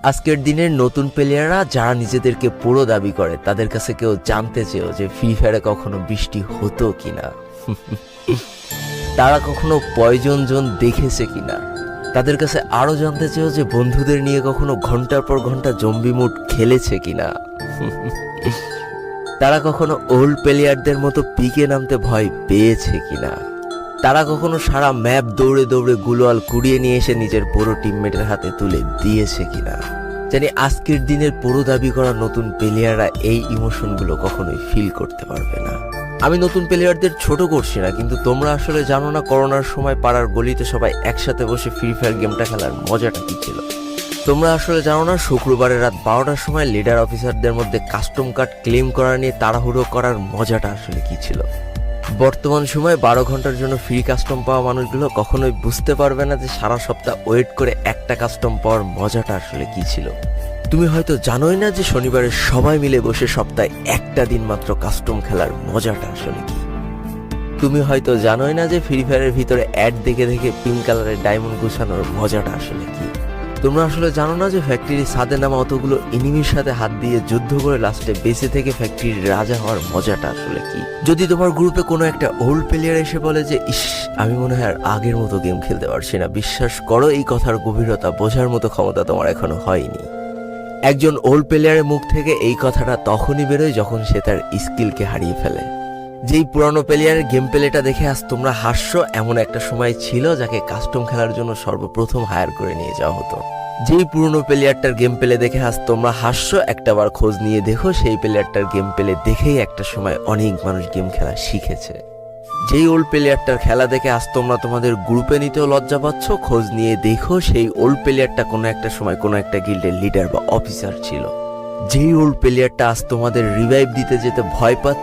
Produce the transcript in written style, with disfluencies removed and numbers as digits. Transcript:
আজকের দিনের নতুন প্লেয়াররা যারা নিজেদেরকে পুরো দাবি করে, তাদের কাছে কেউ জানতে চেয়েও যে ফ্রি ফায়ারে কখনো বৃষ্টি হতো কিনা, তারা কখনো পয়জন জোন দেখেছে কিনা, তাদের কাছে আরো জানতে চেয়েও যে বন্ধুদের নিয়ে কখনো ঘন্টার পর ঘন্টা জম্বি মুড খেলেছে কিনা, তারা কখনো ওল্ড প্লেয়ারদের মতো পিকে নামতে ভয় পেয়েছে কিনা, তারা কখনো সারা ম্যাপ দৌড়ে দৌড়ে গুলোয়াল কুড়িয়ে নিয়ে এসে নিজের পুরো টিমমেটের হাতে তুলে দিয়েছে কিনা। জানি আজকের দিনের পুরো দাবি করা নতুন প্লেয়াররা এই ইমোশনগুলো কখনোই ফিল করতে পারবে না। আমি নতুন প্লেয়ারদের ছোট করছি না, কিন্তু তোমরা আসলে জানো না করোনার সময় পাড়ার গলিতে সবাই একসাথে বসে ফ্রি ফায়ার গেমটা খেলার মজাটা কি ছিল। তোমরা আসলে জানো না শুক্রবারের রাত 12টার সময় লিডার অফিসারদের মধ্যে কাস্টম কার্ড ক্লেম করা নিয়ে তাড়াহুড়ো করার মজাটা আসলে কি ছিল। বর্তমান সময়ে 12 ঘন্টার জন্য ফ্রি কাস্টম পাওয়া মানুষগুলো কখনোই বুঝতে পারবে না যে সারা সপ্তাহ ওয়েট করে একটা কাস্টম পাওয়ার মজাটা আসলে কি ছিল। তুমি হয়তো জানোই না যে শনিবারে সবাই মিলে বসে সপ্তাহে একটা দিন মাত্র কাস্টম খেলার মজাটা আসলে কি। তুমি হয়তো জানোই না যে ফ্রি ফায়ারের ভিতরে অ্যাড দেখে দেখে পিঙ্ক কালারের ডায়মন্ড গুছানোর মজাটা আসলে কি। তোমরা আসলে জানো না যে ফ্যাক্টরির ছাদে নামা অতগুলো এনিমির সাথে হাত দিয়ে যুদ্ধ করে লাস্টে বেঁচে থেকে ফ্যাক্টরির রাজা হওয়ার মজাটা আসলে কি। যদি তোমার গ্রুপে কোনো একটা ওল্ড প্লেয়ার এসে বলে যে ইস, আমি মনে হয় আর আগের মতো গেম খেলতে পারছি না, বিশ্বাস করো এই কথার গভীরতা বোঝার মতো ক্ষমতা তোমার এখনো হয়নি। একজন ওল্ড প্লেয়ারের মুখ থেকে এই কথাটা তখনই বেরোয় যখন সে তার স্কিলকে হারিয়ে ফেলে। যেই পুরানো প্লেয়ারের গেম প্লেটা দেখে আজ তোমরা হাসছো, এমন একটা সময় ছিল যাকে কাস্টম খেলার জন্য সর্বপ্রথম হায়ার করে নিয়ে যাওয়া হতো। যেই পুরনো প্লেয়ারটার গেম প্লে দেখে আজ তোমরা হাসছো, একটাবার খোঁজ নিয়ে দেখো সেই প্লেয়ারটার গেম প্লে দেখেই একটা সময় অনেক মানুষ গেম খেলা শিখেছে। যেই ওল্ড প্লেয়ারটার খেলা দেখে আজ তোমরা তোমাদের গ্রুপে নিতেও লজ্জা পাচ্ছ, খোঁজ নিয়ে দেখো সেই ওল্ড প্লেয়ারটা কোনো একটা সময় কোনো একটা গিল্ডের লিডার বা অফিসার ছিল। যেই ওল্ড প্লেয়ারটা আজ তোমাদের রিভাইভ দিতে যেতে ভয় পাচ্ছ,